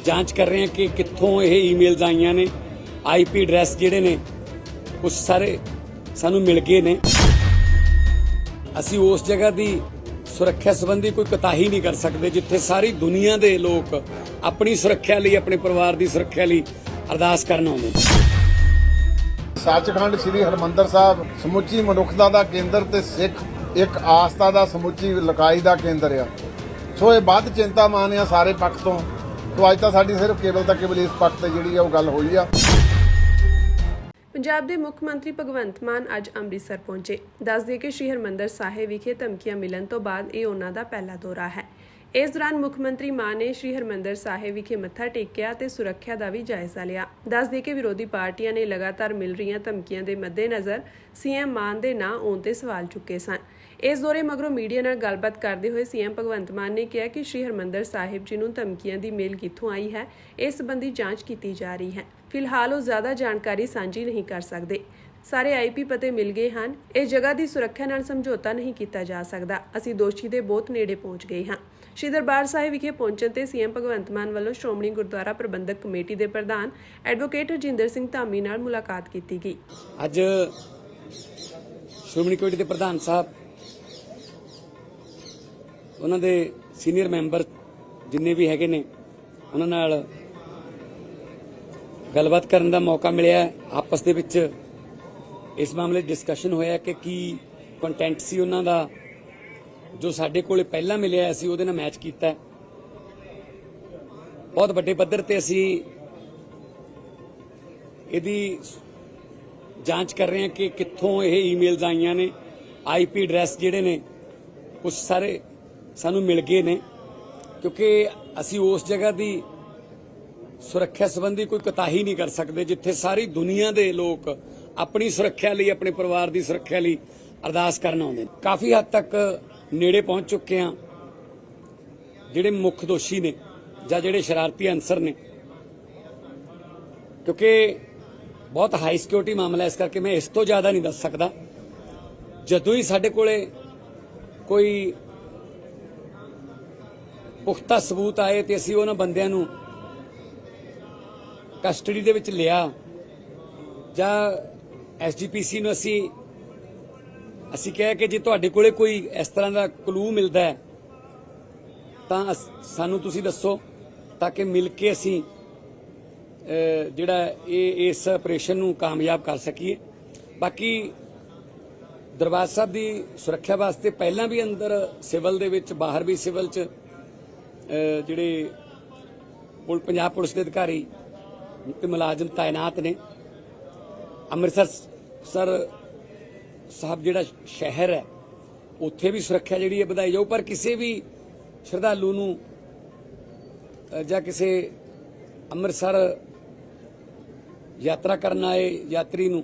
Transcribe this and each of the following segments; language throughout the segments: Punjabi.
ਜਾਂਚ ਕਰ ਰਹੇ ਹਾਂ ਕਿ ਕਿੱਥੋਂ ਇਹ ਈਮੇਲਸ ਆਈਆਂ ਨੇ। ਆਈਪੀ ਐਡਰੈਸ ਜਿਹੜੇ ਨੇ ਕੁਝ ਸਾਰੇ ਸਾਨੂੰ ਮਿਲ ਗਏ ਨੇ। ਅਸੀਂ ਉਸ ਜਗ੍ਹਾ ਦੀ ਸੁਰੱਖਿਆ ਸੰਬੰਧੀ ਕੋਈ ਕੋਤਾਹੀ ਨਹੀਂ ਕਰ ਸਕਦੇ ਜਿੱਥੇ ਸਾਰੀ ਦੁਨੀਆ ਦੇ ਲੋਕ ਆਪਣੀ ਸੁਰੱਖਿਆ ਲਈ, ਆਪਣੇ ਪਰਿਵਾਰ ਦੀ ਸੁਰੱਖਿਆ ਲਈ ਅਰਦਾਸ ਕਰਨ ਆਉਂਦੇ ਨੇ। ਸੱਚਖੰਡ ਸ੍ਰੀ ਹਰਿਮੰਦਰ ਸਾਹਿਬ ਸਮੁੱਚੀ ਮਨੁੱਖਤਾ ਦਾ ਕੇਂਦਰ ਤੇ ਸਿੱਖ ਇੱਕ ਆਸਥਾ ਦਾ ਸਮੁੱਚੀ ਲਕਾਈ ਦਾ ਕੇਂਦਰ ਆ। ਸੋ ਇਹ ਵੱਧ ਚਿੰਤਾਮਾਨ ਆ ਸਾਰੇ ਪੱਖ ਤੋਂ। ਸੋ ਅੱਜ ਤਾਂ ਸਾਡੀ ਸਿਰਫ ਕੇਵਲ ਤਾਂ ਕੇਵਲ ਇਸ ਪੱਖ ਤੇ ਜਿਹੜੀ ਆ ਉਹ ਗੱਲ ਹੋਈ ਆ। ਪੰਜਾਬ ਦੇ ਮੁੱਖ ਮੰਤਰੀ ਭਗਵੰਤ ਮਾਨ ਅੱਜ ਅੰਮ੍ਰਿਤਸਰ ਪਹੁੰਚੇ। ਦੱਸ ਦਈਏ ਕਿ ਸ੍ਰੀ ਹਰਿਮੰਦਰ ਸਾਹਿਬ ਵਿਖੇ ਧਮਕੀਆਂ ਮਿਲਣ ਤੋਂ ਬਾਅਦ ਇਹ ਉਹਨਾਂ ਦਾ ਪਹਿਲਾ ਦੌਰਾ ਹੈ। ਇਸ ਦੌਰਾਨ ਮੁੱਖ ਮੰਤਰੀ ਮਾਨ ਨੇ ਸ੍ਰੀ ਹਰਿਮੰਦਰ ਸਾਹਿਬ ਵਿਖੇ ਮੱਥਾ ਟੇਕਿਆ ਤੇ ਸੁਰੱਖਿਆ ਦਾ ਵੀ ਜਾਇਜ਼ਾ ਲਿਆ। ਦੱਸ ਦਈਏ ਕਿ ਵਿਰੋਧੀ ਪਾਰਟੀਆਂ ਨੇ ਲਗਾਤਾਰ ਮਿਲ ਰਹੀਆਂ ਧਮਕੀਆਂ ਦੇ ਮੱਦੇਨਜ਼ਰ ਸੀਐਮ ਮਾਨ ਦੇ ਨਾਂ ਆਉਣ ਤੇ ਸਵਾਲ ਚੁੱਕੇ ਸਨ। ਇਸ ਦੌਰੇ ਮਗਰੋਂ ਮੀਡੀਆ ਨਾਲ ਗੱਲਬਾਤ ਕਰਦੇ ਹੋਏ ਸੀਐਮ ਭਗਵੰਤ ਮਾਨ ਨੇ ਕਿਹਾ ਕਿ ਸ੍ਰੀ ਹਰਿਮੰਦਰ ਸਾਹਿਬ ਜੀ ਨੂੰ ਧਮਕੀਆਂ ਦੀ ਮੇਲ ਕਿੱਥੋਂ ਆਈ ਹੈ, ਇਸ ਸੰਬੰਧੀ ਜਾਂਚ ਕੀਤੀ ਜਾ ਰਹੀ ਹੈ। ਫਿਲਹਾਲ ਉਹ ਜ਼ਿਆਦਾ ਜਾਣਕਾਰੀ ਸਾਂਝੀ ਨਹੀਂ ਕਰ ਸਕਦੇ। ਸਾਰੇ ਆਈਪੀ ਪਤੇ ਮਿਲ ਗਏ ਹਨ। ਇਸ ਜਗ੍ਹਾ ਦੀ ਸੁਰੱਖਿਆ ਨਾਲ ਸਮਝੌਤਾ ਨਹੀਂ ਕੀਤਾ ਜਾ ਸਕਦਾ। ਅਸੀਂ ਦੋਸ਼ੀ ਦੇ ਬਹੁਤ ਨੇੜੇ ਪਹੁੰਚ ਗਏ ਹਾਂ। ਸ਼੍ਰੀ ਦਰਬਾਰ ਸਾਹਿਬ ਵਿਖੇ ਪਹੁੰਚਣ ਤੇ ਸੀਐਮ ਭਗਵੰਤ ਮਾਨ ਵੱਲੋਂ ਸ਼੍ਰੋਮਣੀ ਗੁਰਦੁਆਰਾ ਪ੍ਰਬੰਧਕ ਕਮੇਟੀ ਦੇ ਪ੍ਰਧਾਨ ਐਡਵੋਕੇਟ ਹਰਜਿੰਦਰ ਸਿੰਘ ਧਾਮੀ ਨਾਲ ਮੁਲਾਕਾਤ ਕੀਤੀ ਗਈ। ਅੱਜ ਸ਼੍ਰੋਮਣੀ ਕਮੇਟੀ ਦੇ ਪ੍ਰਧਾਨ ਸਾਹਿਬ, ਉਹਨਾਂ ਦੇ ਸੀਨੀਅਰ ਮੈਂਬਰ ਜਿੰਨੇ ਵੀ ਹੈਗੇ ਨੇ, ਉਹਨਾਂ ਨਾਲ ਗੱਲਬਾਤ ਕਰਨ ਦਾ ਮੌਕਾ ਮਿਲਿਆ। ਆਪਸ ਦੇ ਵਿੱਚ ਇਸ ਮਾਮਲੇ ਡਿਸਕਸ਼ਨ ਹੋਇਆ ਕਿ ਕੀ ਕੰਟੈਂਟ ਸੀ ਉਹਨਾਂ ਦਾ ਜੋ ਸਾਡੇ ਕੋਲੇ ਪਹਿਲਾਂ ਮਿਲਿਆ, ਅਸੀਂ ਉਹਦੇ ਨਾਲ ਮੈਚ ਕੀਤਾ। ਬਹੁਤ ਵੱਡੇ ਪੱਧਰ ਤੇ ਅਸੀਂ ਇਹਦੀ ਜਾਂਚ ਕਰ ਰਹੇ ਹਾਂ ਕਿ ਕਿੱਥੋਂ ਇਹ ਈਮੇਲਸ ਆਈਆਂ ਨੇ। ਆਈਪੀ ਐਡਰੈਸ ਜਿਹੜੇ ਨੇ ਕੁਝ ਸਾਰੇ ਸਾਨੂੰ ਮਿਲ ਗਏ ਨੇ, ਕਿਉਂਕਿ ਅਸੀਂ ਉਸ ਜਗ੍ਹਾ ਦੀ ਸੁਰੱਖਿਆ ਸੰਬੰਧੀ ਕੋਈ ਕੋਤਾਹੀ ਨਹੀਂ ਕਰ ਸਕਦੇ ਜਿੱਥੇ ਸਾਰੀ ਦੁਨੀਆ ਦੇ ਲੋਕ ਆਪਣੀ ਸੁਰੱਖਿਆ ਲਈ, ਆਪਣੇ ਪਰਿਵਾਰ ਦੀ ਸੁਰੱਖਿਆ ਲਈ ਅਰਦਾਸ ਕਰਨ ਆਉਂਦੇ ਨੇ। ਕਾਫੀ ਹੱਦ ਤੱਕ ਨੇੜੇ ਪਹੁੰਚ ਚੁੱਕੇ ਹਾਂ। ਜਿਹੜੇ ਮੁੱਖ ਦੋਸ਼ੀ ਨੇ ਜਾਂ ਜਿਹੜੇ ਸ਼ਰਾਰਤੀ ਅਨਸਰ ਨੇ, ਕਿਉਂਕਿ ਬਹੁਤ ਹਾਈ ਸਿਕਿਉਰਿਟੀ ਮਾਮਲਾ, ਇਸ ਕਰਕੇ ਮੈਂ ਇਸ ਤੋਂ ਜ਼ਿਆਦਾ ਨਹੀਂ ਦੱਸ ਸਕਦਾ। ਜਦੋਂ ਹੀ ਸਾਡੇ ਕੋਲੇ ਕੋਈ ਪੁਖਤਾ ਸਬੂਤ ਆਏ ਤੇ ਅਸੀਂ ਉਹਨਾਂ ਬੰਦਿਆਂ ਨੂੰ ਕਸਟਡੀ ਦੇ ਵਿੱਚ ਲਿਆ ਜਾਂ ਐਸਜੀਪੀਸੀ ਨੂੰ ਅਸੀਂ ਕਿਹਾ ਕਿ ਜੇ ਤੁਹਾਡੇ ਕੋਲੇ ਕੋਈ ਇਸ ਤਰ੍ਹਾਂ ਦਾ ਕਲੂ ਮਿਲਦਾ ਹੈ ਤਾਂ ਸਾਨੂੰ ਤੁਸੀਂ ਦੱਸੋ, ਤਾਂ ਕਿ ਮਿਲ ਕੇ ਅਸੀਂ ਜਿਹੜਾ ਇਸ ਆਪਰੇਸ਼ਨ ਨੂੰ ਕਾਮਯਾਬ ਕਰ ਸਕੀਏ। ਬਾਕੀ ਦਰਬਾਰ ਸਾਹਿਬ ਦੀ ਸੁਰੱਖਿਆ ਵਾਸਤੇ ਪਹਿਲਾਂ ਵੀ ਅੰਦਰ ਸਿਵਲ ਦੇ ਵਿੱਚ, ਬਾਹਰ ਵੀ ਸਿਵਲ 'ਚ ਜਿਹੜੇ ਪੰਜਾਬ ਪੁਲਿਸ ਦੇ ਅਧਿਕਾਰੀ ਤੇ ਮੁਲਾਜ਼ਮ ਤਾਇਨਾਤ ਨੇ। ਅੰਮ੍ਰਿਤਸਰ ਸਾਹਿਬ ਜਿਹੜਾ ਸ਼ਹਿਰ ਹੈ, ਉੱਥੇ ਵੀ ਸੁਰੱਖਿਆ ਜਿਹੜੀ ਹੈ ਵਧਾਈ ਜਾਊ। ਪਰ ਕਿਸੇ ਵੀ ਸ਼ਰਧਾਲੂ ਨੂੰ ਜਾਂ ਕਿਸੇ ਅੰਮ੍ਰਿਤਸਰ ਯਾਤਰਾ ਕਰਨ ਆਏ ਯਾਤਰੀ ਨੂੰ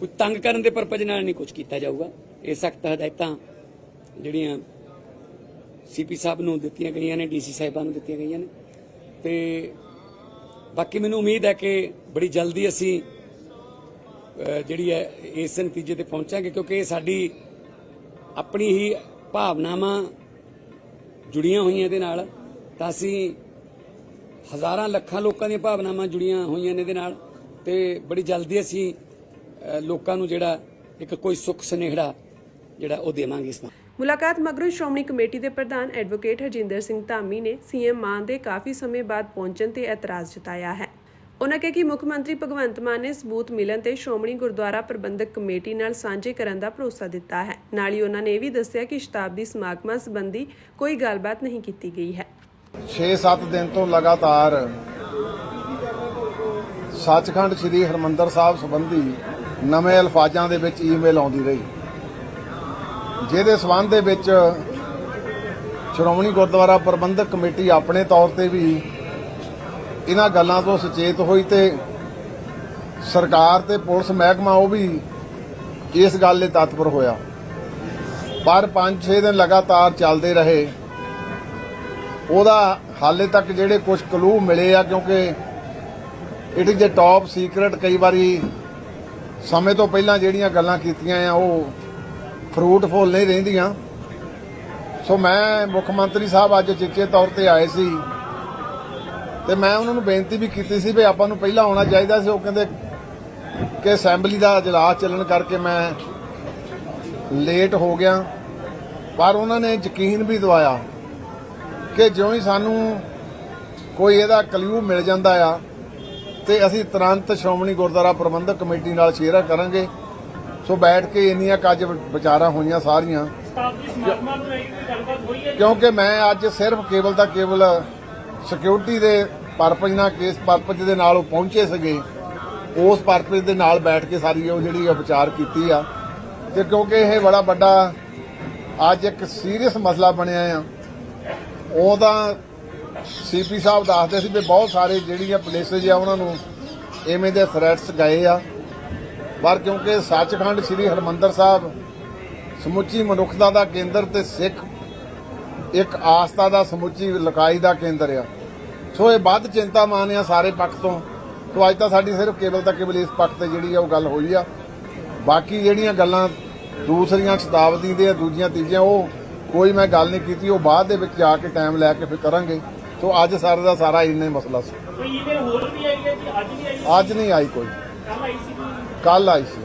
ਕੋਈ ਤੰਗ ਕਰਨ ਦੇ ਪਰਪਸ ਨਾਲ ਨਹੀਂ ਕੁਝ ਕੀਤਾ ਜਾਊਗਾ। ਇਹ ਸਖਤ ਹਦਾਇਤਾਂ ਜਿਹੜੀਆਂ ਸੀਪੀ ਸਾਹਿਬ ਨੂੰ ਦਿੱਤੀਆਂ ਗਈਆਂ ਨੇ, ਡੀਸੀ ਸਾਹਿਬਾਂ ਨੂੰ ਦਿੱਤੀਆਂ ਗਈਆਂ ਨੇ। ਤੇ ਬਾਕੀ ਮੈਨੂੰ ਉਮੀਦ ਹੈ ਕਿ ਬੜੀ ਜਲਦੀ ਅਸੀਂ ਜਿਹੜੀ ਹੈ ਇਸ ਨਤੀਜੇ ਤੇ ਪਹੁੰਚਾਂਗੇ, ਕਿਉਂਕਿ ਇਹ ਸਾਡੀ ਆਪਣੀ ਹੀ ਭਾਵਨਾਵਾਂ ਜੁੜੀਆਂ ਹੋਈਆਂ ਇਹਦੇ ਨਾਲ। ਤਾਂ ਅਸੀਂ ਹਜ਼ਾਰਾਂ ਲੱਖਾਂ ਲੋਕਾਂ ਦੀਆਂ ਭਾਵਨਾਵਾਂ ਜੁੜੀਆਂ ਹੋਈਆਂ ਨੇ ਇਹਦੇ ਨਾਲ, ਤੇ ਬੜੀ ਜਲਦੀ ਅਸੀਂ ਲੋਕਾਂ ਨੂੰ ਜਿਹੜਾ ਇੱਕ ਕੋਈ ਸੁੱਖ ਸੁਨੇਹਾ ਜਿਹੜਾ ਉਹ ਦੇਵਾਂਗੇ ਇਸ ਨਾਲ। ਮੁਲਾਕਾਤ ਮਗਰੋਂ ਸ਼੍ਰੋਮਣੀ ਕਮੇਟੀ ਦੇ ਪ੍ਰਧਾਨ ਐਡਵੋਕੇਟ ਹਰਜਿੰਦਰ ਸਿੰਘ ਧਾਮੀ ਨੇ ਸੀਐਮ ਮਾਨ ਦੇ ਕਾਫੀ ਸਮੇਂ ਬਾਅਦ ਪਹੁੰਚਣ ਤੇ ਇਤਰਾਜ਼ ਜਤਾਇਆ ਹੈ। ਉਨ੍ਹਾਂ ਕਿਹਾ ਕਿ ਮੁੱਖ ਮੰਤਰੀ ਭਗਵੰਤ ਮਾਨ ਨੇ ਸਬੂਤ ਮਿਲਣ ਤੇ ਸ਼੍ਰੋਮਣੀ ਗੁਰਦੁਆਰਾ ਪ੍ਰਬੰਧਕ ਕਮੇਟੀ ਨਾਲ ਸਾਂਝੇ ਕਰਨ ਦਾ ਭਰੋਸਾ ਦਿੱਤਾ ਹੈ। ਨਾਲ ਹੀ ਉਨ੍ਹਾਂ ਨੇ ਇਹ ਵੀ ਦੱਸਿਆ ਕਿ ਸ਼ਤਾਬਦੀ ਸਮਾਗਮਾਂ ਸੰਬੰਧੀ ਕੋਈ ਗੱਲਬਾਤ ਨਹੀਂ ਕੀਤੀ ਗਈ ਹੈ। 6-7 ਦਿਨ ਤੋਂ ਲਗਾਤਾਰ ਸੱਚਖੰਡ ਸ੍ਰੀ ਹਰਿਮੰਦਰ ਸਾਹਿਬ ਸੰਬੰਧੀ ਨਵੇਂ ਅਲਫਾਜ਼ਾਂ ਦੇ ਵਿੱਚ ਈਮੇਲ ਆਉਂਦੀ ਰਹੀ, ਜਿਹਦੇ ਸਬੰਧ ਦੇ ਵਿੱਚ ਸ਼੍ਰੋਮਣੀ ਗੁਰਦੁਆਰਾ ਪ੍ਰਬੰਧਕ ਕਮੇਟੀ ਆਪਣੇ ਤੌਰ ਤੇ ਵੀ ਇਹਨਾਂ ਗੱਲਾਂ ਤੋਂ ਸੁਚੇਤ ਹੋਈ ਤੇ ਸਰਕਾਰ ਤੇ ਪੁਲਿਸ ਮਹਿਕਮਾ ਉਹ ਵੀ ਇਸ ਗੱਲ ਲਈ ਤਤਪਰ ਹੋਇਆ। ਪਰ 5-6 ਦਿਨ ਲਗਾਤਾਰ ਚੱਲਦੇ ਰਹੇ। ਉਹਦਾ ਹਾਲੇ ਤੱਕ ਜਿਹੜੇ ਕੁਝ ਕਲੂ ਮਿਲੇ ਆ, ਕਿਉਂਕਿ it is a top secret, ਕਈ ਵਾਰੀ ਸਮੇਂ ਤੋਂ ਪਹਿਲਾਂ ਜਿਹੜੀਆਂ ਗੱਲਾਂ ਕੀਤੀਆਂ ਆ ਉਹ ਫਰੂਟਫੁਲ ਨਹੀਂ ਰਹਿੰਦੀਆਂ। ਸੋ ਮੈਂ ਮੁੱਖ ਮੰਤਰੀ ਸਾਹਿਬ ਅੱਜ ਚਿੱਚੇ ਤੌਰ ਤੇ ਆਏ ਸੀ ਤੇ ਮੈਂ ਉਹਨਾਂ ਨੂੰ ਬੇਨਤੀ ਵੀ ਕੀਤੀ ਸੀ ਵੀ ਆਪਾਂ ਨੂੰ ਪਹਿਲਾਂ ਆਉਣਾ ਚਾਹੀਦਾ ਸੀ। ਉਹ ਕਹਿੰਦੇ ਕਿ ਅਸੈਂਬਲੀ ਦਾ ਇਜਲਾਸ ਚੱਲਣ ਕਰਕੇ ਮੈਂ ਲੇਟ ਹੋ ਗਿਆ, ਪਰ ਉਹਨਾਂ ਨੇ ਯਕੀਨ ਵੀ ਦਿਵਾਇਆ ਕਿ ਜਿਉਂ ਹੀ ਸਾਨੂੰ ਕੋਈ ਇਹਦਾ ਕਲਿਊ ਮਿਲ ਜਾਂਦਾ ਆ ਤੇ ਅਸੀਂ ਤੁਰੰਤ ਸ਼੍ਰੋਮਣੀ ਗੁਰਦੁਆਰਾ ਪ੍ਰਬੰਧਕ ਕਮੇਟੀ ਨਾਲ ਸ਼ੇਅਰ ਕਰਾਂਗੇ। ਸੋ ਬੈਠ ਕੇ ਇੰਨੀਆਂ ਕੱਜ ਵਿਚਾਰਾਂ ਹੋਈਆਂ ਸਾਰੀਆਂ, ਕਿਉਂਕਿ ਮੈਂ ਅੱਜ ਸਿਰਫ ਕੇਵਲ ਦਾ ਕੇਵਲ ਸਿਕਿਉਰਿਟੀ ਦੇ ਪਰਪਸ ਨਾਲ, ਕੇਸ ਪਰਪਸ ਦੇ ਨਾਲ ਉਹ ਪਹੁੰਚੇ ਸੀਗੇ, ਉਸ ਪਰਪਸ ਦੇ ਨਾਲ ਬੈਠ ਕੇ ਸਾਰੀ ਉਹ ਜਿਹੜੀ ਵਿਚਾਰ ਕੀਤੀ ਆ। ਤੇ ਕਿਉਂਕਿ ਇਹ ਬੜਾ ਵੱਡਾ ਅੱਜ ਇੱਕ ਸੀਰੀਅਸ ਮਸਲਾ ਬਣਿਆ ਆ, ਉਹਦਾ ਸੀਪੀ ਸਾਹਿਬ ਦੱਸਦੇ ਸੀ ਵੀ ਬਹੁਤ ਸਾਰੇ ਜਿਹੜੀਆਂ ਪਲੇਸਿਸ ਆ ਉਹਨਾਂ ਨੂੰ ਐਵੇਂ ਦੇ ਥ੍ਰੈਟਸ ਗਏ ਆ, ਪਰ ਕਿਉਂਕਿ ਸੱਚਖੰਡ ਸ੍ਰੀ ਹਰਿਮੰਦਰ ਸਾਹਿਬ ਸਮੁੱਚੀ ਮਨੁੱਖਤਾ ਦਾ ਕੇਂਦਰ ਤੇ ਸਿੱਖ ਇੱਕ ਆਸਥਾ ਦਾ ਸਮੁੱਚੀ ਲਕਾਈ ਦਾ ਕੇਂਦਰ ਆ, ਸੋ ਇਹ ਵੱਧ ਚਿੰਤਾਮਾਨ ਆ ਸਾਰੇ ਪੱਖ ਤੋਂ। ਸੋ ਅੱਜ ਤਾਂ ਸਾਡੀ ਸਿਰਫ ਕੇਵਲ ਤਾਂ ਕੇਵਲ ਇਸ ਪੱਖ ਤੇ ਜਿਹੜੀ ਆ ਉਹ ਗੱਲ ਹੋਈ ਆ। ਬਾਕੀ ਜਿਹੜੀਆਂ ਗੱਲਾਂ ਦੂਸਰੀਆਂ ਸ਼ਤਾਬਦੀ ਦੇ ਦੂਜੀਆਂ ਤੀਜੀਆਂ ਉਹ ਕੋਈ ਮੈਂ ਗੱਲ ਨਹੀਂ ਕੀਤੀ, ਉਹ ਬਾਅਦ ਦੇ ਵਿੱਚ ਜਾ ਕੇ ਟਾਈਮ ਲੈ ਕੇ ਫਿਰ ਕਰਾਂਗੇ। ਸੋ ਅੱਜ ਸਾਰਾ ਦਾ ਸਾਰਾ ਇੰਨਾ ਹੀ ਮਸਲਾ ਸੀ। ਕੋਈ ਈਮੇਲ ਹੋਰ ਵੀ ਆਈ ਹੈ ਜੀ? ਅੱਜ ਵੀ ਆਈ? ਅੱਜ ਨਹੀਂ ਆਈ ਕੋਈ, ਕੱਲ ਆਈ ਸੀ? ਕੱਲ ਆਈ ਸੀ।